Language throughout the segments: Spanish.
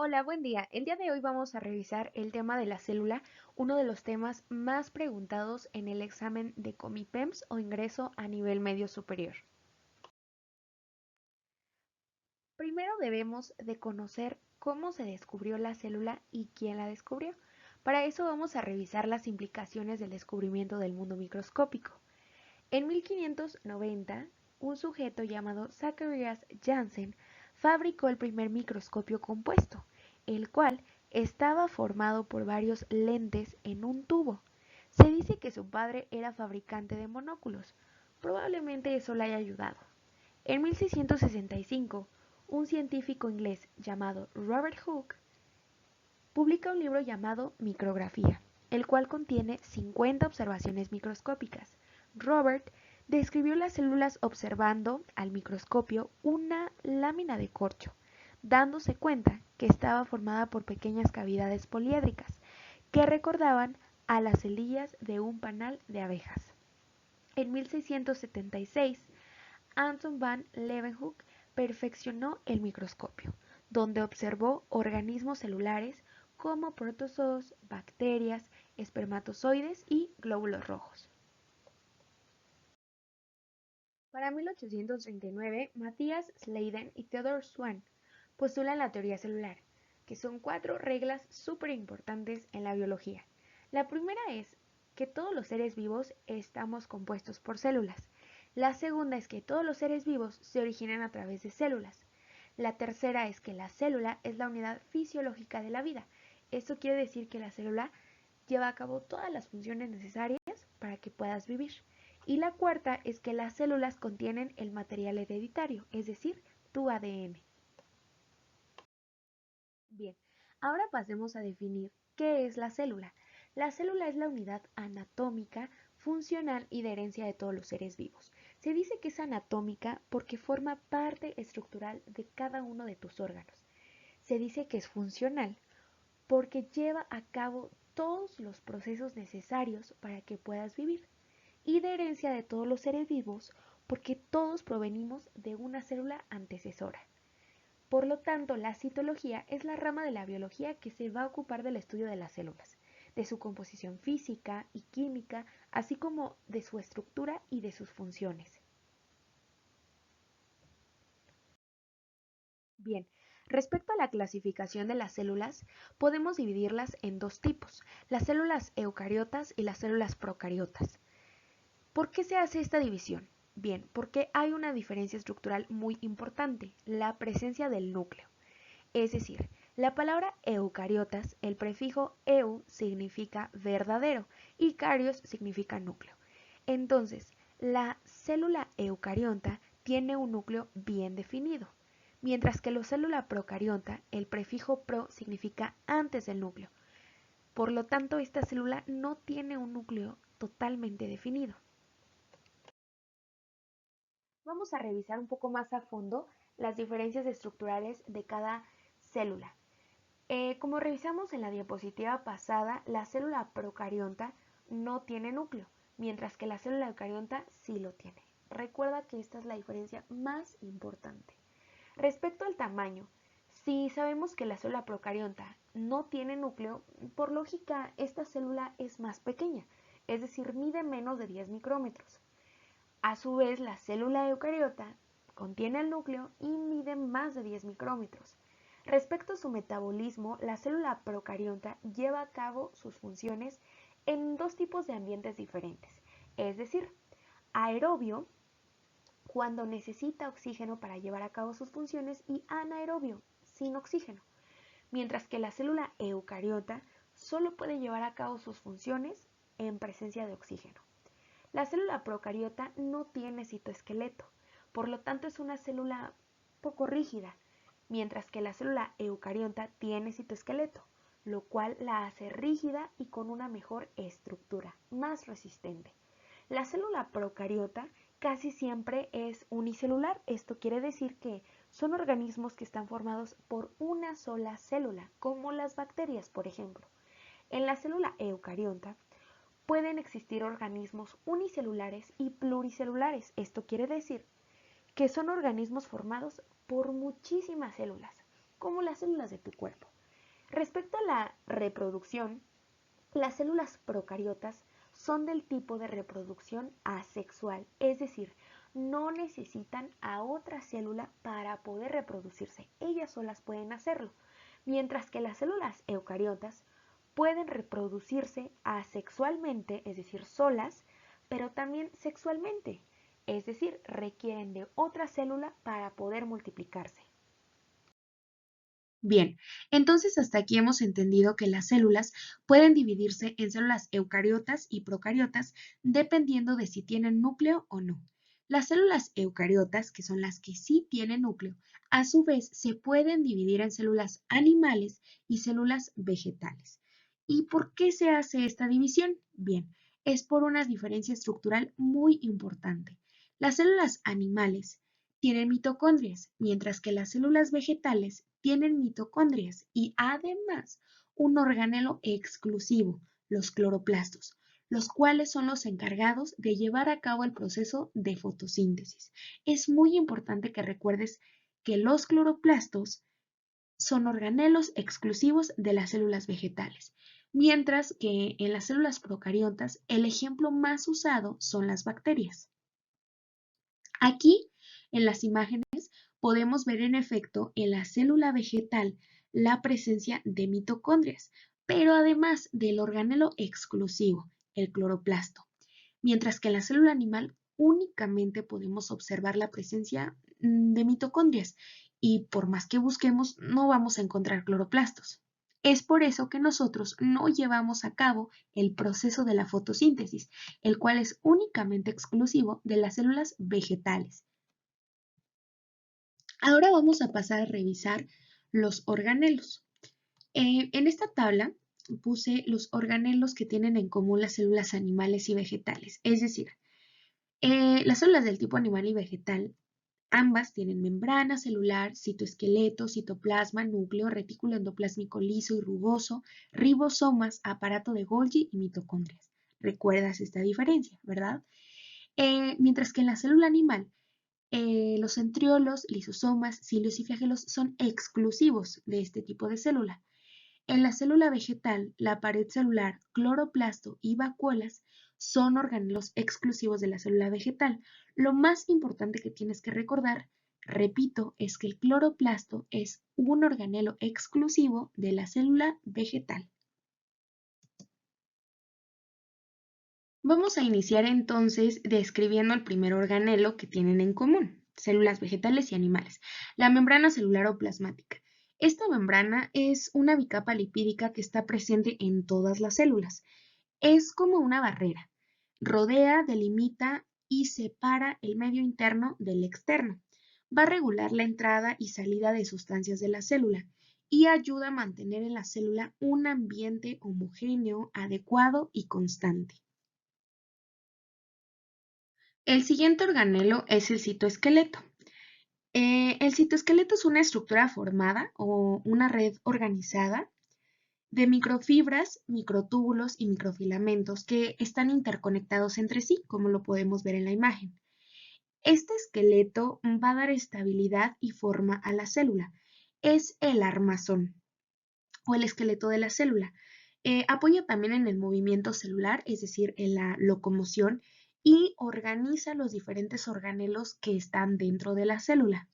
Hola, buen día. El día de hoy vamos a revisar el tema de la célula, uno de los temas más preguntados en el examen de Comipems o ingreso a nivel medio superior. Primero debemos de conocer cómo se descubrió la célula y quién la descubrió. Para eso vamos a revisar las implicaciones del descubrimiento del mundo microscópico. En 1590, un sujeto llamado Zacharias Janssen fabricó el primer microscopio compuesto, el cual estaba formado por varios lentes en un tubo. Se dice que su padre era fabricante de monóculos. Probablemente eso le haya ayudado. En 1665, un científico inglés llamado Robert Hooke publica un libro llamado Micrografía, el cual contiene 50 observaciones microscópicas. Robert describió las células observando al microscopio una lámina de corcho, dándose cuenta que estaba formada por pequeñas cavidades poliédricas que recordaban a las celillas de un panal de abejas. En 1676, Anton van Leeuwenhoek perfeccionó el microscopio, donde observó organismos celulares como protozoos, bacterias, espermatozoides y glóbulos rojos. Para 1839, Matthias Schleiden y Theodor Schwann postulan la teoría celular, que son 4 reglas súper importantes en la biología. La primera es que todos los seres vivos estamos compuestos por células. La segunda es que todos los seres vivos se originan a través de células. La tercera es que la célula es la unidad fisiológica de la vida. Esto quiere decir que la célula lleva a cabo todas las funciones necesarias para que puedas vivir. Y la cuarta es que las células contienen el material hereditario, es decir, tu ADN. Bien, ahora pasemos a definir qué es la célula. La célula es la unidad anatómica, funcional y de herencia de todos los seres vivos. Se dice que es anatómica porque forma parte estructural de cada uno de tus órganos. Se dice que es funcional porque lleva a cabo todos los procesos necesarios para que puedas vivir. Y de herencia de todos los seres vivos porque todos provenimos de una célula antecesora. Por lo tanto, la citología es la rama de la biología que se va a ocupar del estudio de las células, de su composición física y química, así como de su estructura y de sus funciones. Bien, respecto a la clasificación de las células, podemos dividirlas en dos tipos, las células eucariotas y las células procariotas. ¿Por qué se hace esta división? Bien, porque hay una diferencia estructural muy importante, la presencia del núcleo. Es decir, la palabra eucariotas, el prefijo eu significa verdadero y carios significa núcleo. Entonces, la célula eucariota tiene un núcleo bien definido, mientras que la célula procariota, el prefijo pro significa antes del núcleo. Por lo tanto, esta célula no tiene un núcleo totalmente definido. Vamos a revisar un poco más a fondo las diferencias estructurales de cada célula. Como revisamos en la diapositiva pasada, la célula procarionta no tiene núcleo, mientras que la célula eucarionta sí lo tiene. Recuerda que esta es la diferencia más importante. Respecto al tamaño, si sabemos que la célula procarionta no tiene núcleo, por lógica esta célula es más pequeña, es decir, mide menos de 10 micrómetros. A su vez, la célula eucariota contiene el núcleo y mide más de 10 micrómetros. Respecto a su metabolismo, la célula procariota lleva a cabo sus funciones en dos tipos de ambientes diferentes, es decir, aerobio, cuando necesita oxígeno para llevar a cabo sus funciones, y anaerobio, sin oxígeno, mientras que la célula eucariota solo puede llevar a cabo sus funciones en presencia de oxígeno. La célula procariota no tiene citoesqueleto, por lo tanto es una célula poco rígida, mientras que la célula eucariota tiene citoesqueleto, lo cual la hace rígida y con una mejor estructura, más resistente. La célula procariota casi siempre es unicelular, esto quiere decir que son organismos que están formados por una sola célula, como las bacterias, por ejemplo. En la célula eucariota pueden existir organismos unicelulares y pluricelulares. Esto quiere decir que son organismos formados por muchísimas células. como las células de tu cuerpo. Respecto a la reproducción, las células procariotas son del tipo de reproducción asexual, es decir, no necesitan a otra célula para poder reproducirse, ellas solas pueden hacerlo, mientras que las células eucariotas pueden reproducirse asexualmente, es decir, solas, pero también sexualmente, es decir, requieren de otra célula para poder multiplicarse. Bien, entonces hasta aquí hemos entendido que las células pueden dividirse en células eucariotas y procariotas dependiendo de si tienen núcleo o no. Las células eucariotas, que son las que sí tienen núcleo, a su vez se pueden dividir en células animales y células vegetales. ¿Y por qué se hace esta división? Bien, es por una diferencia estructural muy importante. Las células animales tienen mitocondrias, mientras que las células vegetales tienen mitocondrias y además un organelo exclusivo, los cloroplastos, los cuales son los encargados de llevar a cabo el proceso de fotosíntesis. Es muy importante que recuerdes que los cloroplastos son organelos exclusivos de las células vegetales, mientras que en las células procariotas el ejemplo más usado son las bacterias. Aquí, en las imágenes, podemos ver en efecto en la célula vegetal la presencia de mitocondrias, pero además del organelo exclusivo, el cloroplasto, mientras que en la célula animal únicamente podemos observar la presencia de mitocondrias y por más que busquemos no vamos a encontrar cloroplastos. Es por eso que nosotros no llevamos a cabo el proceso de la fotosíntesis, el cual es únicamente exclusivo de las células vegetales. Ahora vamos a pasar a revisar los organelos. En esta tabla puse los organelos que tienen en común las células animales y vegetales, es decir, las células del tipo animal y vegetal, ambas tienen membrana celular, citoesqueleto, citoplasma, núcleo, retículo endoplásmico liso y rugoso, ribosomas, aparato de Golgi y mitocondrias. ¿Recuerdas esta diferencia, verdad? Mientras que en la célula animal, los centriolos, lisosomas, cilios y flagelos son exclusivos de este tipo de célula. En la célula vegetal, la pared celular, cloroplasto y vacuolas son organelos exclusivos de la célula vegetal. Lo más importante que tienes que recordar, repito, es que el cloroplasto es un organelo exclusivo de la célula vegetal. Vamos a iniciar entonces describiendo el primer organelo que tienen en común, células vegetales y animales, la membrana celular o plasmática. Esta membrana es una bicapa lipídica que está presente en todas las células. Es como una barrera. Rodea, delimita y separa el medio interno del externo. Va a regular la entrada y salida de sustancias de la célula y ayuda a mantener en la célula un ambiente homogéneo, adecuado y constante. El siguiente organelo es el citoesqueleto. El citoesqueleto es una estructura formada o una red organizada de microfibras, microtúbulos y microfilamentos que están interconectados entre sí, como lo podemos ver en la imagen. Este esqueleto va a dar estabilidad y forma a la célula. Es el armazón o el esqueleto de la célula. Apoya también en el movimiento celular, es decir, en la locomoción, y organiza los diferentes organelos que están dentro de la célula.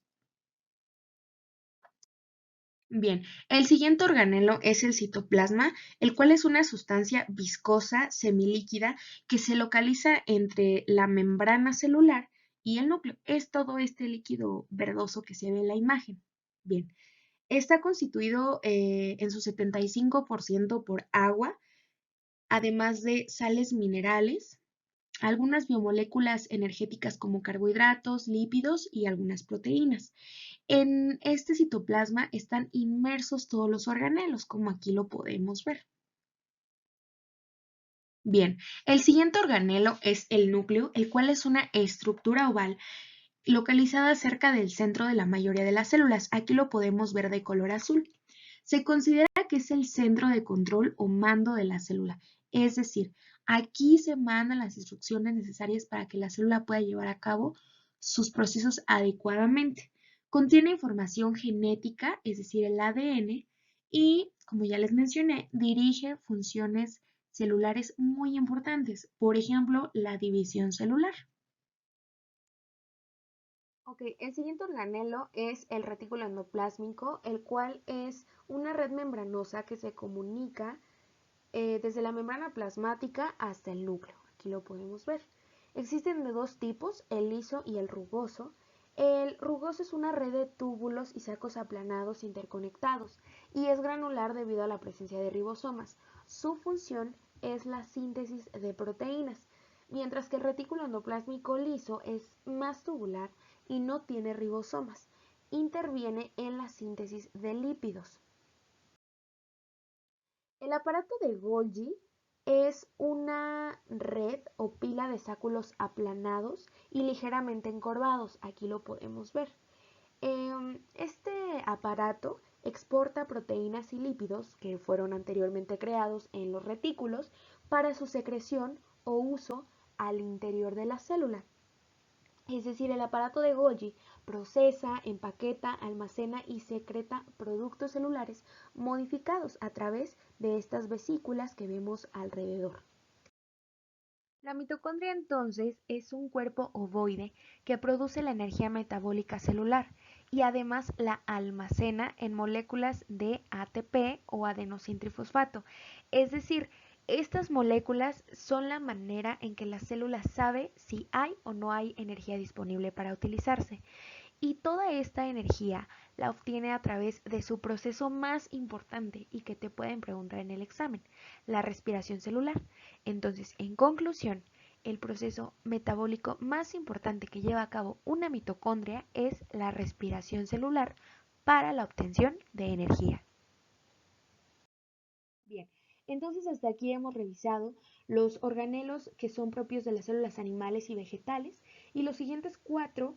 Bien, el siguiente organelo es el citoplasma, el cual es una sustancia viscosa, semilíquida, que se localiza entre la membrana celular y el núcleo. Es todo este líquido verdoso que se ve en la imagen. Bien, está constituido en su 75% por agua, además de sales minerales, algunas biomoléculas energéticas como carbohidratos, lípidos y algunas proteínas. En este citoplasma están inmersos todos los organelos, como aquí lo podemos ver. Bien, el siguiente organelo es el núcleo, el cual es una estructura oval localizada cerca del centro de la mayoría de las células. Aquí lo podemos ver de color azul. Se considera que es el centro de control o mando de la célula, es decir, aquí se mandan las instrucciones necesarias para que la célula pueda llevar a cabo sus procesos adecuadamente. Contiene información genética, es decir, el ADN, y, como ya les mencioné, dirige funciones celulares muy importantes, por ejemplo, la división celular. Ok, el siguiente organelo es el retículo endoplásmico, el cual es una red membranosa que se comunica desde la membrana plasmática hasta el núcleo. Aquí lo podemos ver. Existen de dos tipos, el liso y el rugoso. El rugoso es una red de túbulos y sacos aplanados interconectados y es granular debido a la presencia de ribosomas. Su función es la síntesis de proteínas, mientras que el retículo endoplásmico liso es más tubular y no tiene ribosomas. Interviene en la síntesis de lípidos. El aparato de Golgi es una red o pila de sáculos aplanados y ligeramente encorvados. Aquí lo podemos ver. Este aparato exporta proteínas y lípidos que fueron anteriormente creados en los retículos para su secreción o uso al interior de la célula. Es decir, el aparato de Golgi procesa, empaqueta, almacena y secreta productos celulares modificados a través de estas vesículas que vemos alrededor. La mitocondria entonces es un cuerpo ovoide que produce la energía metabólica celular y además la almacena en moléculas de ATP o adenosintrifosfato. Es decir, estas moléculas son la manera en que la célula sabe si hay o no hay energía disponible para utilizarse. Y toda esta energía la obtiene a través de su proceso más importante y que te pueden preguntar en el examen, la respiración celular. Entonces, en conclusión, el proceso metabólico más importante que lleva a cabo una mitocondria es la respiración celular para la obtención de energía. Bien, entonces hasta aquí hemos revisado los organelos que son propios de las células animales y vegetales y los siguientes cuatro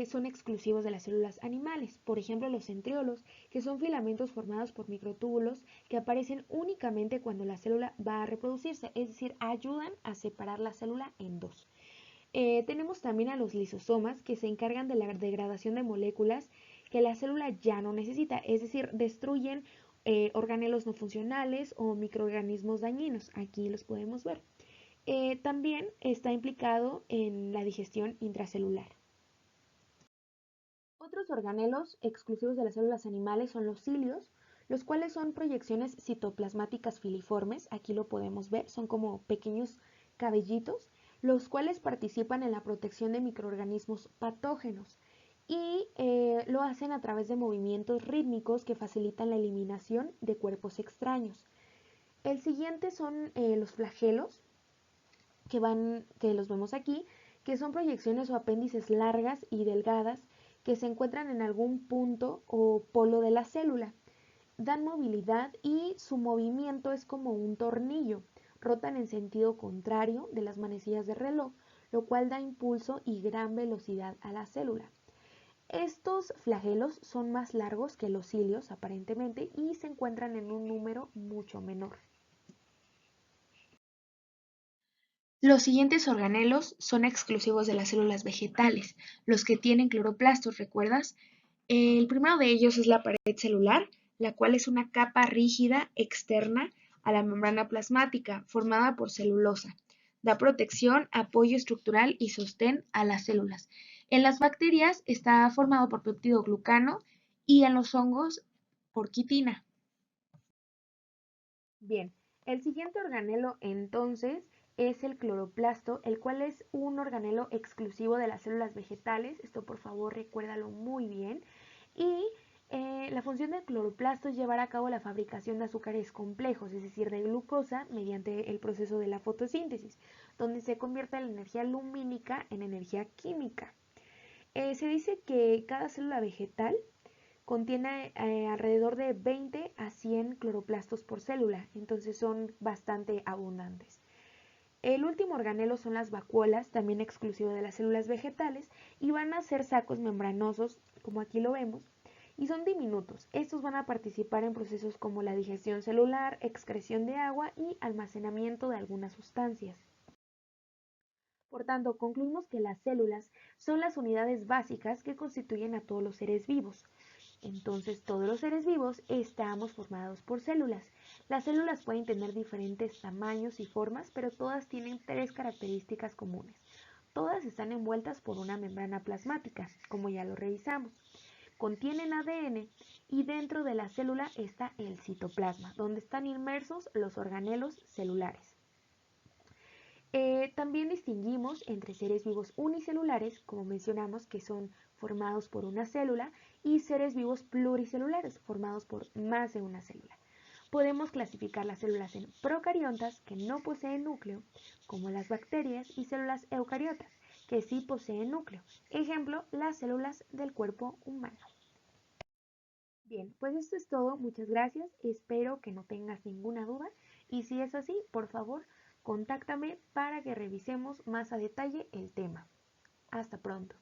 son exclusivos de las células animales. Por ejemplo, los centriolos, que son filamentos formados por microtúbulos que aparecen únicamente cuando la célula va a reproducirse, es decir, ayudan a separar la célula en dos. Tenemos también a los lisosomas que se encargan de la degradación de moléculas que la célula ya no necesita, es decir, destruyen organelos no funcionales o microorganismos dañinos. Aquí los podemos ver. También está implicado en la digestión intracelular. Otros organelos exclusivos de las células animales son los cilios, los cuales son proyecciones citoplasmáticas filiformes, aquí lo podemos ver, son como pequeños cabellitos, los cuales participan en la protección de microorganismos patógenos y lo hacen a través de movimientos rítmicos que facilitan la eliminación de cuerpos extraños. El siguiente son los flagelos, que los vemos aquí, que son proyecciones o apéndices largas y delgadas que se encuentran en algún punto o polo de la célula. Dan movilidad y su movimiento es como un tornillo. Rotan en sentido contrario de las manecillas de reloj, lo cual da impulso y gran velocidad a la célula. Estos flagelos son más largos que los cilios aparentemente y se encuentran en un número mucho menor. Los siguientes organelos son exclusivos de las células vegetales, los que tienen cloroplastos, ¿recuerdas? El primero de ellos es la pared celular, la cual es una capa rígida externa a la membrana plasmática formada por celulosa. Da protección, apoyo estructural y sostén a las células. En las bacterias está formado por peptidoglucano y en los hongos por quitina. Bien, el siguiente organelo entonces es el cloroplasto, el cual es un organelo exclusivo de las células vegetales. Esto por favor recuérdalo muy bien. Y la función del cloroplasto es llevar a cabo la fabricación de azúcares complejos, es decir, de glucosa, mediante el proceso de la fotosíntesis, donde se convierte la energía lumínica en energía química. Se dice que cada célula vegetal contiene alrededor de 20 a 100 cloroplastos por célula, entonces son bastante abundantes. El último organelo son las vacuolas, también exclusivo de las células vegetales, y van a ser sacos membranosos, como aquí lo vemos, y son diminutos. Estos van a participar en procesos como la digestión celular, excreción de agua y almacenamiento de algunas sustancias. Por tanto, concluimos que las células son las unidades básicas que constituyen a todos los seres vivos. Entonces, todos los seres vivos estamos formados por células. Las células pueden tener diferentes tamaños y formas, pero todas tienen tres características comunes. Todas están envueltas por una membrana plasmática, como ya lo revisamos. Contienen ADN y dentro de la célula está el citoplasma, donde están inmersos los organelos celulares. También distinguimos entre seres vivos unicelulares, como mencionamos, que son formados por una célula, y seres vivos pluricelulares, formados por más de una célula. Podemos clasificar las células en procariontas, que no poseen núcleo, como las bacterias, y células eucariotas, que sí poseen núcleo. Ejemplo, las células del cuerpo humano. Bien, pues esto es todo. Muchas gracias. Espero que no tengas ninguna duda. Y si es así, por favor, contáctame para que revisemos más a detalle el tema. Hasta pronto.